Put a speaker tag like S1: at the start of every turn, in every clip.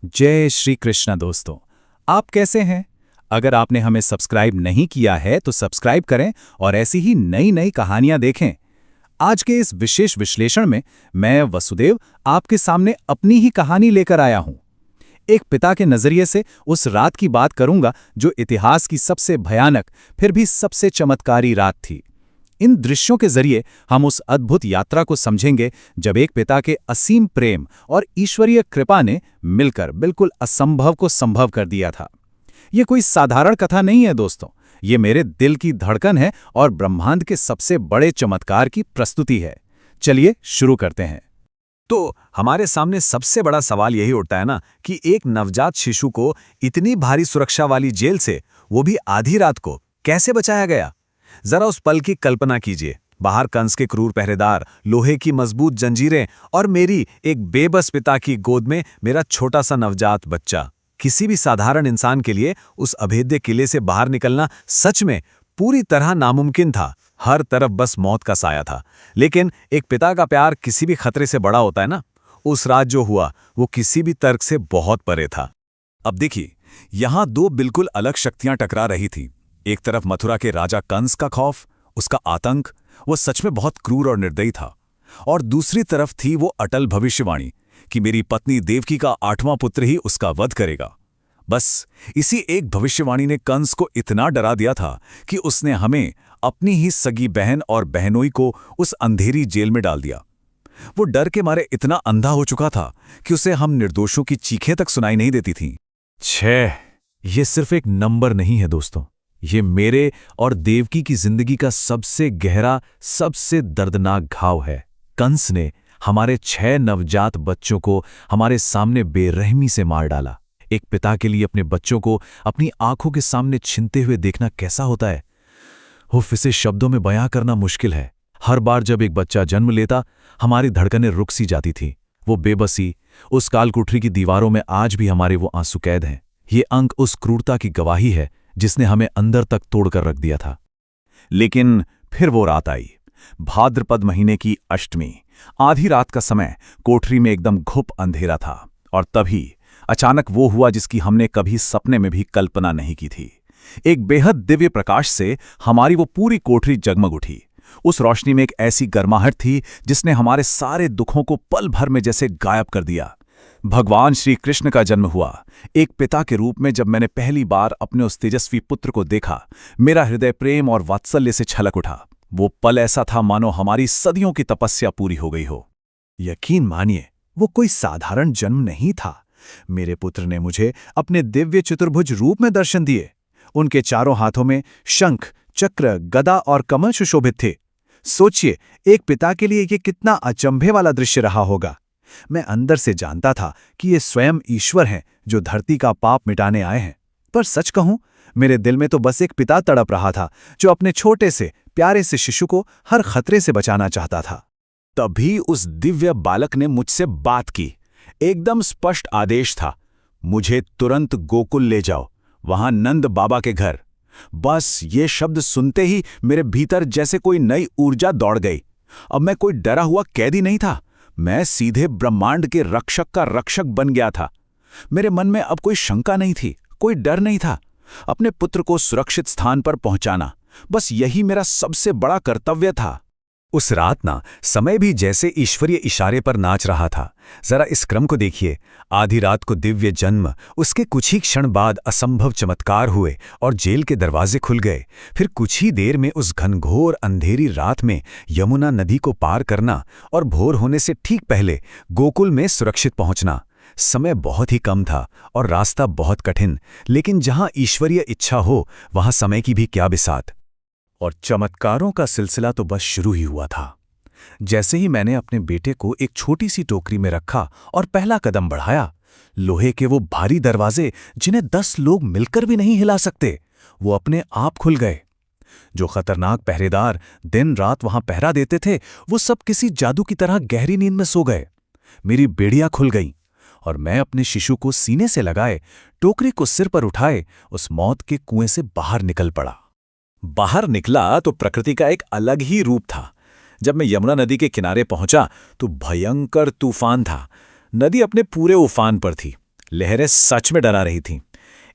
S1: जय श्री कृष्ण दोस्तों। आप कैसे हैं? अगर आपने हमें सब्सक्राइब नहीं किया है तो सब्सक्राइब करें और ऐसी ही नई नई कहानियां देखें। आज के इस विशेष विश्लेषण में मैं वसुदेव आपके सामने अपनी ही कहानी लेकर आया हूं। एक पिता के नजरिए से उस रात की बात करूंगा जो इतिहास की सबसे भयानक फिर भी सबसे चमत्कारी रात थी। इन दृश्यों के जरिए हम उस अद्भुत यात्रा को समझेंगे जब एक पिता के असीम प्रेम और ईश्वरीय कृपा ने मिलकर बिल्कुल असंभव को संभव कर दिया था। ये कोई साधारण कथा नहीं है दोस्तों, ये मेरे दिल की धड़कन है और ब्रह्मांड के सबसे बड़े चमत्कार की प्रस्तुति है। चलिए शुरू करते हैं।
S2: तो हमारे सामने सबसे बड़ा सवाल यही उठता है ना कि एक नवजात शिशु को इतनी भारी सुरक्षा वाली जेल से, वो भी आधी रात को, कैसे बचाया गया। जरा उस पल की कल्पना कीजिए। बाहर कंस के क्रूर पहरेदार, लोहे की मजबूत जंजीरें और मेरी एक बेबस पिता की गोद में मेरा छोटा सा नवजात बच्चा। किसी भी साधारण इंसान के लिए उस अभेद्य किले से बाहर निकलना सच में पूरी तरह नामुमकिन था। हर तरफ बस मौत का साया था। लेकिन एक पिता का प्यार किसी भी खतरे से बड़ा होता है ना। उस रात जो हुआ वो किसी भी तर्क से बहुत परे था।
S3: अब देखिए, यहां दो बिल्कुल अलग शक्तियां टकरा रही थी। एक तरफ मथुरा के राजा कंस का खौफ, उसका आतंक, वो सच में बहुत क्रूर और निर्दयी था। और दूसरी तरफ थी वो अटल भविष्यवाणी कि मेरी पत्नी देवकी का 8वां पुत्र ही उसका वध करेगा। बस इसी एक भविष्यवाणी ने कंस को इतना डरा दिया था कि उसने हमें, अपनी ही सगी बहन और बहनोई को, उस अंधेरी जेल में डाल दिया। वो डर के मारे इतना अंधा हो चुका था कि उसे हम निर्दोषों की चीखें तक सुनाई नहीं देती थीं।
S2: ये सिर्फ एक नंबर नहीं है दोस्तों, ये मेरे और देवकी की जिंदगी का सबसे गहरा, सबसे दर्दनाक घाव है। कंस ने हमारे 6 नवजात बच्चों को हमारे सामने बेरहमी से मार डाला। एक पिता के लिए अपने बच्चों को अपनी आंखों के सामने छिनते हुए देखना कैसा होता है, इसे शब्दों में बयां करना मुश्किल है। हर बार जब एक बच्चा जन्म लेता, हमारी धड़कनें रुक सी जाती थी। वो बेबसी, उस कालकोठरी की दीवारों में आज भी हमारे वो आंसू कैद हैं। ये अंक उस क्रूरता की गवाही है जिसने हमें अंदर तक तोड़कर रख दिया था।
S3: लेकिन फिर वो रात आई, भाद्रपद महीने की अष्टमी, आधी रात का समय। कोठरी में एकदम घुप अंधेरा था और तभी अचानक वो हुआ जिसकी हमने कभी सपने में भी कल्पना नहीं की थी। एक बेहद दिव्य प्रकाश से हमारी वो पूरी कोठरी जगमग उठी। उस रोशनी में एक ऐसी गर्माहट थी जिसने हमारे सारे दुखों को पल भर में जैसे गायब कर दिया। भगवान श्री कृष्ण का जन्म हुआ। एक पिता के रूप में जब मैंने पहली बार अपने उस तेजस्वी पुत्र को देखा, मेरा हृदय प्रेम और वात्सल्य से छलक उठा। वो पल ऐसा था मानो हमारी सदियों की तपस्या पूरी हो गई हो।
S2: यकीन मानिए, वो कोई साधारण जन्म नहीं था। मेरे पुत्र ने मुझे अपने दिव्य चतुर्भुज रूप में दर्शन दिए। उनके चारों हाथों में शंख, चक्र, गदा और कमल सुशोभित थे। सोचिए, एक पिता के लिए ये कितना अचंभे वाला दृश्य रहा होगा। मैं अंदर से जानता था कि ये स्वयं ईश्वर हैं जो धरती का पाप मिटाने आए हैं। पर सच कहूं, मेरे दिल में तो बस एक पिता तड़प रहा था जो अपने छोटे से प्यारे से शिशु को हर खतरे से बचाना चाहता था।
S3: तभी उस दिव्य बालक ने मुझसे बात की। एकदम स्पष्ट आदेश था, मुझे तुरंत गोकुल ले जाओ, वहां नंद बाबा के घर। बस ये शब्द सुनते ही मेरे भीतर जैसे कोई नई ऊर्जा दौड़ गई। अब मैं कोई डरा हुआ कैदी नहीं था, मैं सीधे ब्रह्मांड के रक्षक का रक्षक बन गया था। मेरे मन में अब कोई शंका नहीं थी, कोई डर नहीं था। अपने पुत्र को सुरक्षित स्थान पर पहुंचाना, बस यही मेरा सबसे बड़ा कर्तव्य था।
S2: उस रात ना समय भी जैसे ईश्वरीय इशारे पर नाच रहा था। जरा इस क्रम को देखिए। आधी रात को दिव्य जन्म, उसके कुछ ही क्षण बाद असंभव चमत्कार हुए और जेल के दरवाजे खुल गए। फिर कुछ ही देर में उस घनघोर अंधेरी रात में यमुना नदी को पार करना और भोर होने से ठीक पहले गोकुल में सुरक्षित पहुंचना। समय बहुत ही कम था और रास्ता बहुत कठिन, लेकिन जहां ईश्वरीय इच्छा हो वहां समय की भी क्या बिसात। और चमत्कारों का सिलसिला तो बस शुरू ही हुआ था। जैसे ही मैंने अपने बेटे को एक छोटी सी टोकरी में रखा और पहला कदम बढ़ाया, लोहे के वो भारी दरवाजे जिन्हें 10 लोग मिलकर भी नहीं हिला सकते, वो अपने आप खुल गए। जो खतरनाक पहरेदार दिन रात वहां पहरा देते थे, वो सब किसी जादू की तरह गहरी नींद में सो गए। मेरी बेड़ियां खुल गईं और मैं अपने शिशु को सीने से लगाए, टोकरी को सिर पर उठाए, उस मौत के कुएं से बाहर निकल पड़ा।
S3: बाहर निकला तो प्रकृति का एक अलग ही रूप था। जब मैं यमुना नदी के किनारे पहुंचा तो भयंकर तूफान था। नदी अपने पूरे उफान पर थी। लहरें सच में डरा रही थीं।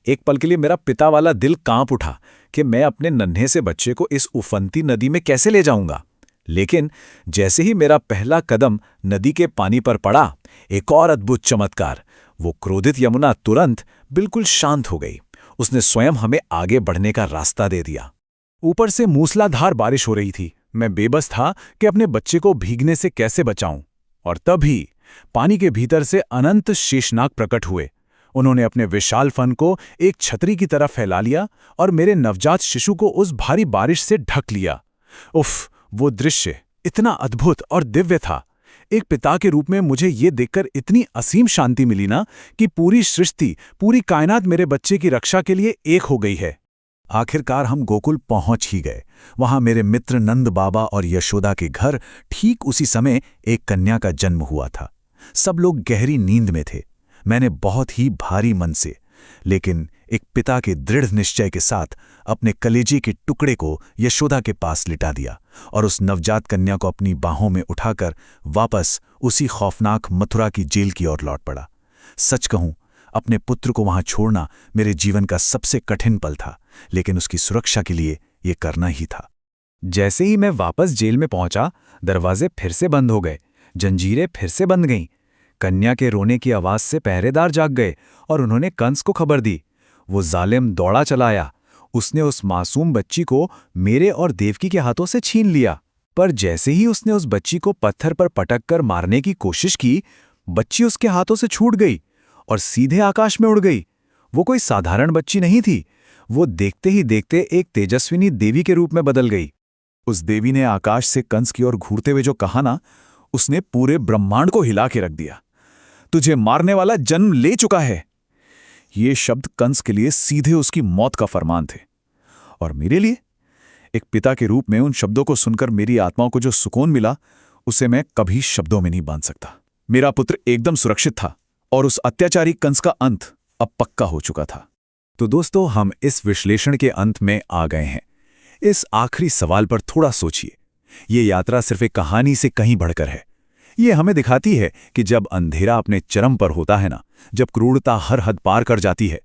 S3: एक पल के लिए मेरा पिता वाला दिल कांप उठा कि मैं अपने नन्हे से बच्चे को इस उफनती नदी में कैसे ले जाऊंगा। लेकिन जैसे ही मेरा पहला कदम नदी के पानी पर पड़ा, एक और अद्भुत चमत्कार। वो क्रोधित यमुना तुरंत बिल्कुल शांत हो गई। उसने स्वयं हमें आगे बढ़ने का रास्ता दे दिया। ऊपर से मूसलाधार बारिश हो रही थी। मैं बेबस था कि अपने बच्चे को भीगने से कैसे बचाऊं। और तभी पानी के भीतर से अनंत शेषनाग प्रकट हुए। उन्होंने अपने विशाल फन को एक छतरी की तरह फैला लिया और मेरे नवजात शिशु को उस भारी बारिश से ढक लिया। उफ, वो दृश्य इतना अद्भुत और दिव्य था। एक पिता के रूप में मुझे ये देखकर इतनी असीम शांति मिली ना कि पूरी सृष्टि, पूरी कायनात मेरे बच्चे की रक्षा के लिए एक हो गई है।
S1: आखिरकार हम गोकुल पहुंच ही गए। वहां मेरे मित्र नंद बाबा और यशोदा के घर ठीक उसी समय एक कन्या का जन्म हुआ था। सब लोग गहरी नींद में थे। मैंने बहुत ही भारी मन से, लेकिन एक पिता के दृढ़ निश्चय के साथ अपने कलेजे के टुकड़े को यशोदा के पास लिटा दिया और उस नवजात कन्या को अपनी बाहों में उठाकर वापस उसी खौफनाक मथुरा की जेल की ओर लौट पड़ा। सच कहूं, अपने पुत्र को वहां छोड़ना मेरे जीवन का सबसे कठिन पल था, लेकिन उसकी सुरक्षा के लिए यह करना ही था।
S2: जैसे ही मैं वापस जेल में पहुंचा, दरवाजे फिर से बंद हो गए, जंजीरें फिर से बंद गईं। कन्या के रोने की आवाज से पहरेदार जाग गए और उन्होंने कंस को खबर दी। वो जालिम दौड़ा चला आया। उसने उस मासूम बच्ची को मेरे और देवकी के हाथों से छीन लिया। पर जैसे ही उसने उस बच्ची को पत्थर पर पटक कर मारने की कोशिश की, बच्ची उसके हाथों से छूट गई और सीधे आकाश में उड़ गई। वो कोई साधारण बच्ची नहीं थी। वो देखते ही देखते एक तेजस्विनी देवी के रूप में बदल गई।
S3: उस देवी ने आकाश से कंस की ओर घूरते हुए जो कहा ना, उसने पूरे ब्रह्मांड को हिला के रख दिया। तुझे मारने वाला जन्म ले चुका है। ये शब्द कंस के लिए सीधे उसकी मौत का फरमान थे। और मेरे लिए, एक पिता के रूप में उन शब्दों को सुनकर मेरी आत्मा को जो सुकून मिला, उसे मैं कभी शब्दों में नहीं बांध सकता। मेरा पुत्र एकदम सुरक्षित था और उस अत्याचारी कंस का अंत अब पक्का हो चुका था।
S1: तो दोस्तों, हम इस विश्लेषण के अंत में आ गए हैं। इस आखिरी सवाल पर थोड़ा सोचिए। ये यात्रा सिर्फ एक कहानी से कहीं बढ़कर है। ये हमें दिखाती है कि जब अंधेरा अपने चरम पर होता है ना, जब क्रूरता हर हद पार कर जाती है,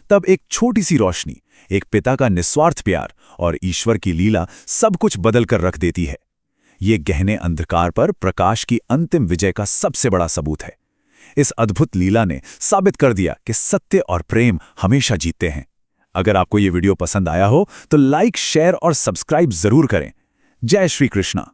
S1: तब एक छोटी सी रोशनी, एक पिता का निस्वार्थ प्यार और ईश्वर की लीला सब कुछ बदल कर रख देती है। ये गहने अंधकार पर प्रकाश की अंतिम विजय का सबसे बड़ा सबूत है। इस अद्भुत लीला ने साबित कर दिया कि सत्य और प्रेम हमेशा जीतते हैं। अगर आपको ये वीडियो पसंद आया हो तो लाइक, शेयर और सब्सक्राइब जरूर करें। जय श्री कृष्णा।